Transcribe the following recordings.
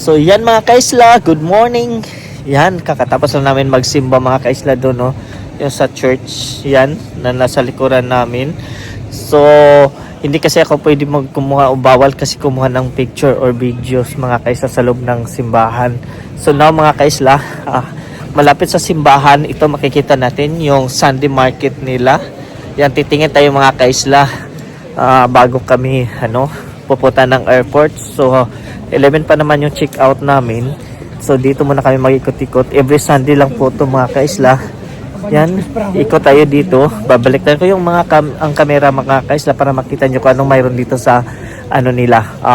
So yan mga kaisla, good morning. Yan, kakatapos lang namin magsimba mga kaisla doon, no? Yung sa church, yan, na nasa likuran namin. So, hindi kasi ako pwede magkumuha o bawal kasi kumuha ng picture or videos mga kaisla sa loob ng simbahan. So now mga kaisla, malapit sa simbahan, ito makikita natin yung Sunday market nila. Yan, titingin tayo mga kaisla bago kami pupunta ng airport. So 11 pa naman yung check out namin. So dito muna kami mag-ikot-ikot. Every Sunday lang po ito mga kaisla. Yan, ikot tayo dito. Babaliktad ko yung ang camera mga kaisla para makita nyo kung anong mayroon dito sa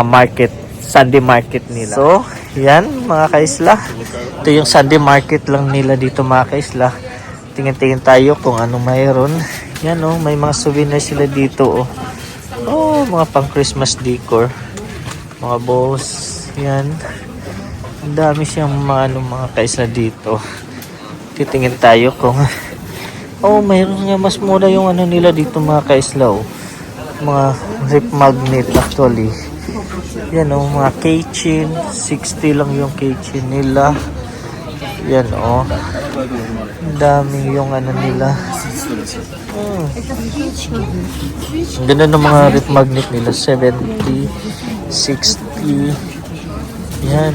market, Sunday market nila. So yan mga kaisla, ito yung Sunday market lang nila dito mga kaisla. Tingin-tingin tayo kung anong mayroon. Yan may mga souvenirs sila dito mga pang Christmas decor, mga bows. Yan, ang dami siyang mga kaisla dito. Titingin tayo kung mayroon nga mas mura yung nila dito mga kaisla. Mga zip magnet actually. Yan mga keychain, 60 lang yung keychain nila. Yan ang dami yung nila. Ganda ng mga rip magnet nila, 70, 60. Yan,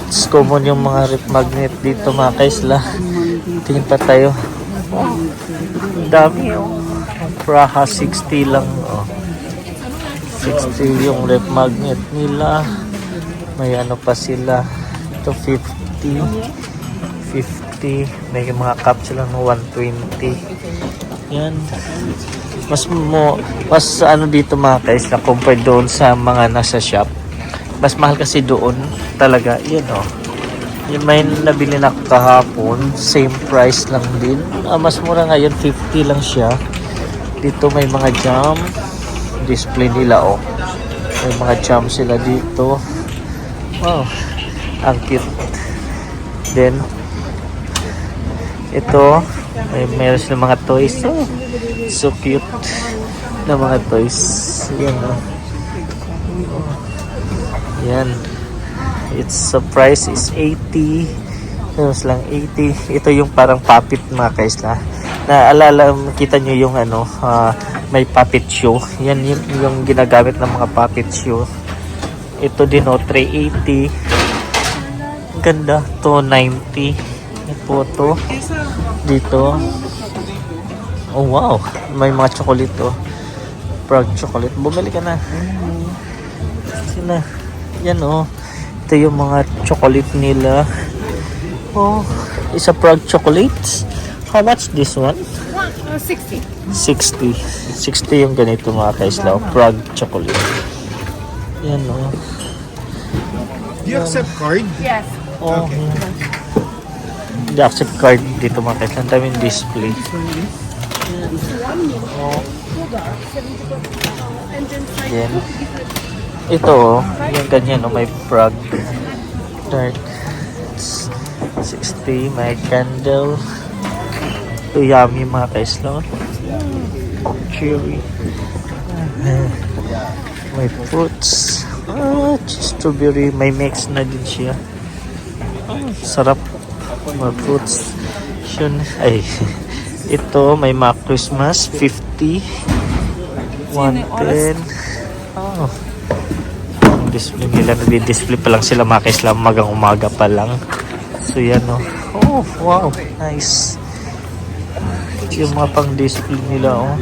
it's common yung mga rip magnet dito mga kaisla. Tingin pa tayo. Ang dami Praha 60 lang 60 yung rip magnet nila. May pa sila ito 50, may mga cup sila ng 120. Yan, mas dito mga kaisla compared doon sa mga nasa shop. Mas mahal kasi doon talaga. Yan yung may nabili na kahapon, same price lang din. Mas mura ngayon, 50 lang siya. Dito may mga jam display nila may mga jam sila dito. Wow, ang cute. Then ito meron silang mga toys. So cute na mga toys. Yan the price is 80. Meron lang 80. Ito yung parang puppet mga kaisla. Naalala, kita nyo yung may puppet show. Yan yung ginagamit ng mga puppet show. Ito din 380. Ganda. 290. May photo dito. Wow, may mga chocolate Prague chocolate. Bumili ka na. Sina. Yan ito yung mga chocolate nila. Isa Prague chocolate. How much this one? 60. 60 yung ganito mga kaisla. Prague chocolate. Yan Do you accept card? Yes. Okay. The accept card dito mga kaisla. Ang daming display. Then ito yung ganyan may Prague dark 60. May candle. Ito yummy mga kaisla. Cherry. May fruits. Strawberry. May mix na din siya. Sarap. May fruits. Ito may mga Christmas 50, 110. Ang display nila, nag-display pa lang sila mga kaisla, magang umaga pa lang. So yan wow, nice. Yung mga pang display nila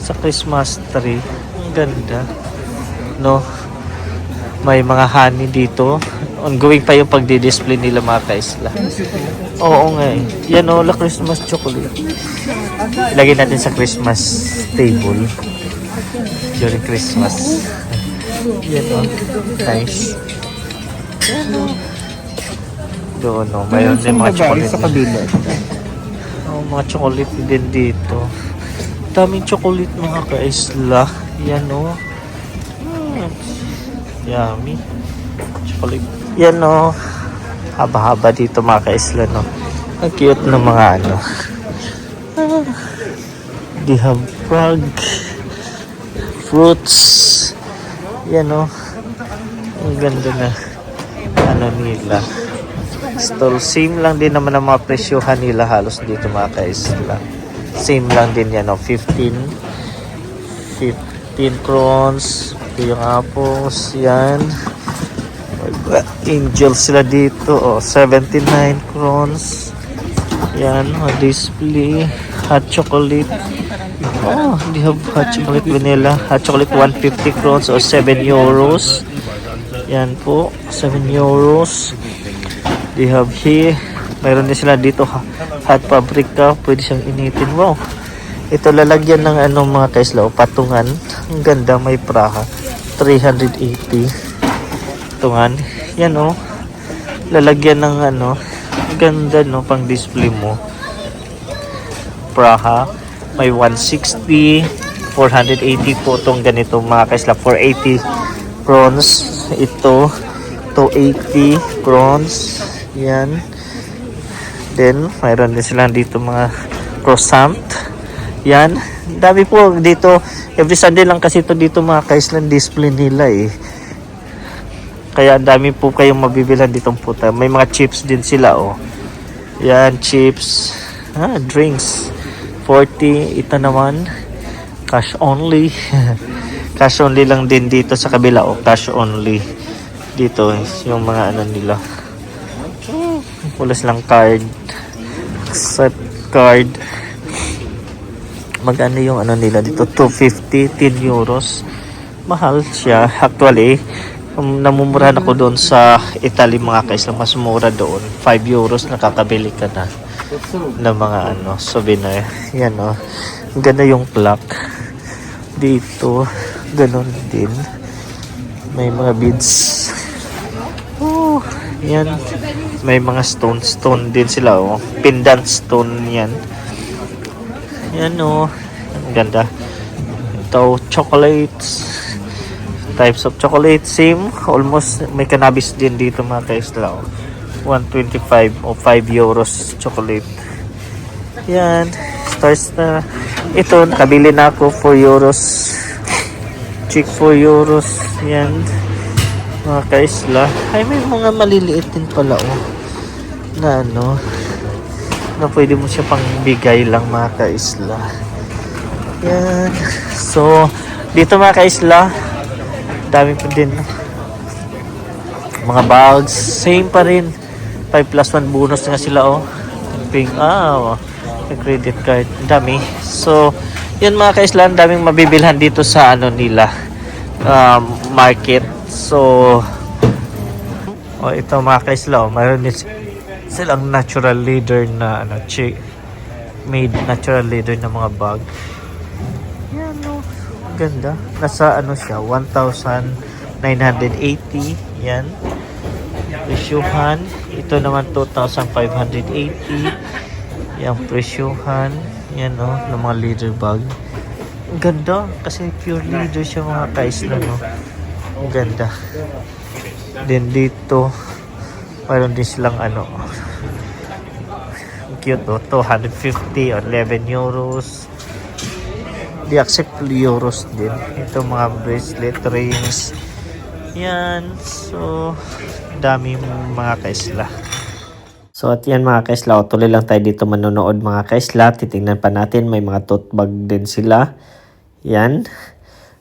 sa Christmas tree. Ang ganda may mga honey dito. Ongoing pa yung pagdi-display nila mga kaisla. Yan la Christmas chocolate. Ilagay natin sa Christmas table during Christmas. Yan nice. Doon mayroon din mga chocolate sa kabila. mga chocolate din dito. Daming chocolate mga kaisla. Yan yummy chocolate. Yan haba-haba dito mga kaisla ang cute ng mga they have Prague fruits. Yan ang ganda na. ano nila. Still, same lang din naman ang mga presyohan nila halos dito mga kaisla. Same lang din yan, 15 crowns. Ito yung apples, yan. Angels sila dito, 79 crowns. Yan, display. Hot chocolate. They have hot chocolate vanilla. Hot chocolate 150 crowns or 7 euros. Yan po, 7 euros. They have here. Mayroon din sila dito hot paprika. Pwede siyang initin. Wow. Ito lalagyan ng mga kaisla, patungan. Ang ganda, may praha. 380. Patungan. Yan lalagyan ng ganda pang display mo. Praha. May 160. 480 po itong ganito mga kaisla. 480 prawns. Ito 280 prawns. Yan. Then, mayroon din sila dito mga croissant. Yan. Dami po dito. Every Sunday lang kasi ito dito mga kaislan display nila Kaya dami po kayong mabibilan ditong puta. May mga chips din sila Yan, chips. Drinks. 40. Ito naman. Cash only. Cash only lang din dito sa kabila cash only. Dito yung mga nila. Wala silang card. Accept card. Magkano yung nila dito? 250, 10 euros. Mahal siya. Actually, namumurahan ako doon sa Italy mga kaisla. Mas mura doon. 5 euros nakakabili ka na ng mga souvenir. Yan ganda yung clock. Dito, ganon din. May mga beads. Yan. May mga stone din sila pendant stone yan. Yan ang ganda. Ito chocolates. Types of chocolate same. Almost may cannabis din dito mga kaisla 125 o 5 euros chocolate. Yan. Stars na. Ito nakabili na ako 4 euros. Chick 4 euros. Yan. Mga kaisla. Ay, may mga maliliit din pala na na pwede mo siya pang bigay lang mga kaisla. Yan. So, dito mga kaisla, dami pa din mga bags. Same pa rin. 5 plus 1 bonus nga sila Pink. Credit card. Dami. So, yun mga kaisla, daming mabibilhan dito sa nila. Market. So, ito mga kaisla, mayroon din silang natural leather na made natural leather na mga bag. Yan ganda. Nasa siya 1,980. Yan. Presyuhan. Ito naman 2,580. Yan presyuhan. Yan ng mga leather bag. Ang ganda kasi pure leather siya mga kaisla Ang ganda. Then dito mayroon din silang cute 250 or 11 euros. Di accept euros din. Ito mga bracelet, rings. Yan. So dami mga kaisla. So at yan mga kaisla, tuloy lang tayo dito manonood mga kaisla. Titingnan pa natin, may mga tote bag din sila. Yan.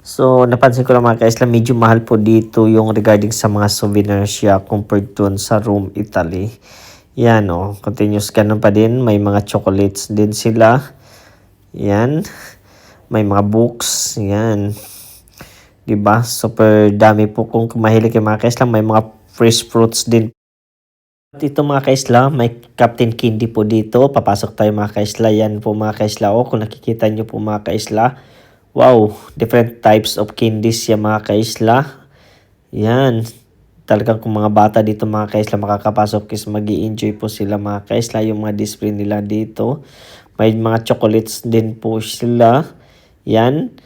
So, napansin ko lang mga kaisla, medyo mahal po dito yung regarding sa mga souvenirs siya compared to sa Rome, Italy. Yan continuous ganun pa din. May mga chocolates din sila. Yan. May mga books. Yan. Diba? Super dami po kung mahilig kayo mga kaisla. May mga fresh fruits din. At ito mga kaisla, may Captain Candy po dito. Papasok tayo mga kaisla. Yan po mga kaisla. Kung nakikita nyo po mga kaisla. Wow, different types of candies yung mga kaisla. Yan. Talagang kung mga bata dito mga kaisla makakapasok is mag-i-enjoy po sila mga kaisla yung mga display nila dito. May mga chocolates din po sila. Yan.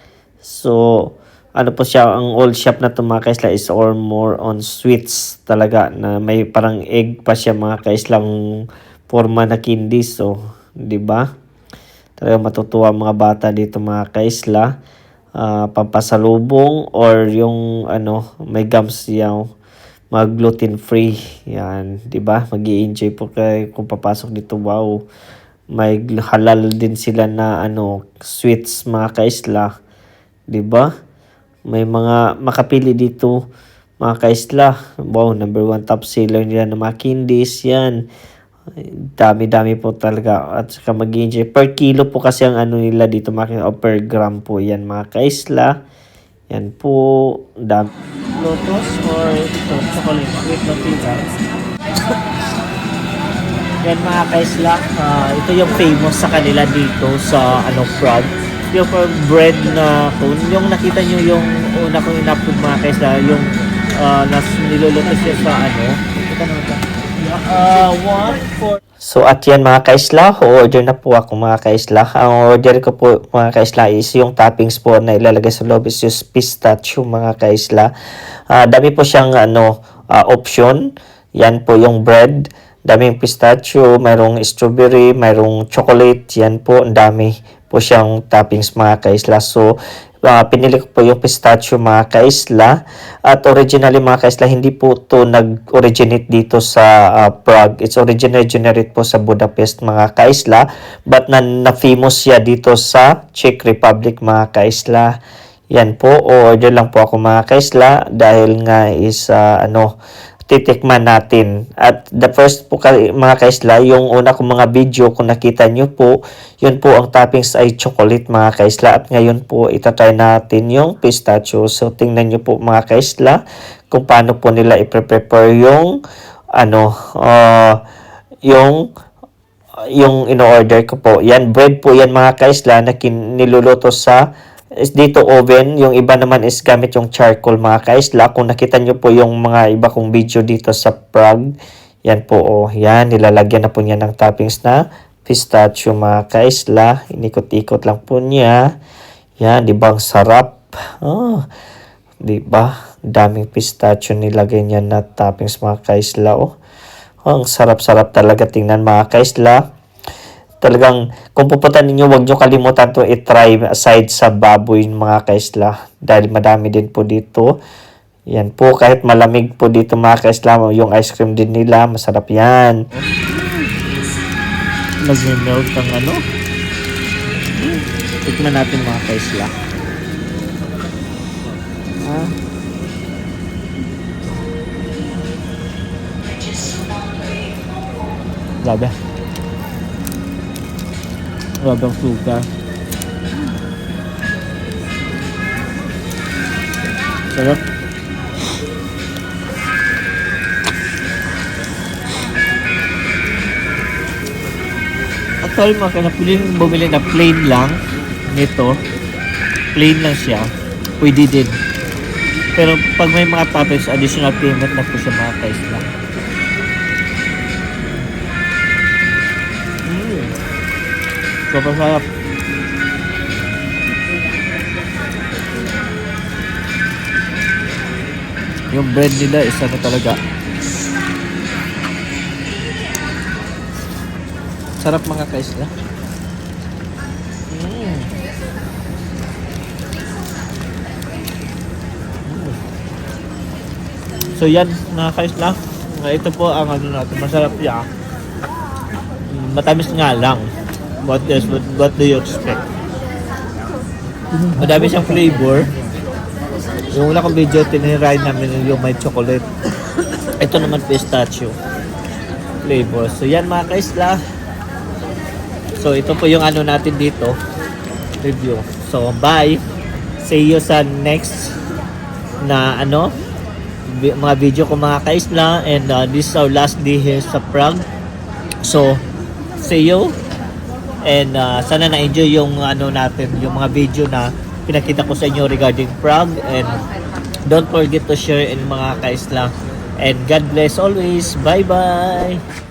So, po siya, ang old shop na to mga kaisla is or more on sweets talaga na may parang egg pa siya mga kaislang forma na candies. So, di ba? Talaga matutuwa mga bata dito mga kaisla. Pampasalubong or yung may gums yaw. mag gluten free. Yan, 'di ba? Mag-i-enjoy po kayo kung papasok dito. Wow. May halal din sila na sweets mga kaisla, 'di ba? May mga makapili dito mga kaisla. Wow, number 1 top seller nila na mga candies yan. Dami-dami po talaga. At saka mag-enjoy. Per kilo po kasi ang nila dito mga o per gram po yan mga kaisla. Yan po. Dami. Lotus or ito, chocolate with Nutella. Yan mga kaisla. Ito yung famous sa kanila dito sa Prague. Yung bread na cone. Yung nakita nyo yung una kong in-upload mga kaisla. Yung niluluto siya sa So at yan mga kaisla, order na po ako mga kaisla. Ang order ko po mga kaisla is yung toppings po na ilalagay sa loob is yung pistachio mga kaisla. Dami po siyang option. Yan po yung bread. Daming pistachio, mayroong strawberry, mayroong chocolate. Yan po, ang dami po siyang toppings mga kaisla. So pinili ko po yung pistachio mga kaisla. At originally mga kaisla, hindi po to nag-originate dito sa Prague. It's originally generate po sa Budapest mga kaisla. But na-famous siya dito sa Czech Republic mga kaisla. Yan po, order lang po ako mga kaisla dahil nga is titikman natin. At the first po mga kaisla, yung una kong mga video kung nakita nyo po, yun po ang toppings ay chocolate mga kaisla. At ngayon po itatry natin yung pistachio. So tingnan nyo po mga kaisla kung paano po nila i-prepare yung yung in-order ko po. Yan, bread po yan mga kaisla na niluluto sa dito oven. Yung iba naman is gamit yung charcoal mga kaisla. Kung nakita nyo po yung mga iba kong video dito sa Prague, yan po yan, nilalagyan na po niya ng toppings na pistachio mga kaisla. Inikot-ikot lang po niya. Yan, di ba ang sarap? Di ba? Daming pistachio nilagay niya na toppings mga kaisla. Ang sarap-sarap talaga tingnan mga kaisla. Talagang kung pupunta ninyo, huwag nyo kalimutan to i-try aside sa baboy mga kaisla. Dahil madami din po dito. Yan po, kahit malamig po dito mga kaisla, yung ice cream din nila, masarap yan. Nag-melt ang tikman natin mga kaisla. Grabe. Grabe ang sugar. Sarap. Actually, piliin bumili na plain lang nito. Plain lang siya. Pwede din. Pero pag may mga toppings, additional payment na po siya mga kaisla. Sobrang sarap. Yung bread nila is talaga. Sarap mga kaisla. So yan mga kaisla. Ito po ang natin. Masarap yan. Matamis nga lang. What do you expect? Madami siyang flavor. Yung una kong video, tiniray namin yung may chocolate. Ito naman pistachio flavor. So yan mga kaisla. So ito po yung natin dito. Review. So bye. See you sa next na mga video ko mga kaisla. And this is our last day here sa Prague. So see you. And sana na-enjoy yung natin, yung mga video na pinakita ko sa inyo regarding Prague. And don't forget to share in mga kaisla. And God bless always. Bye-bye!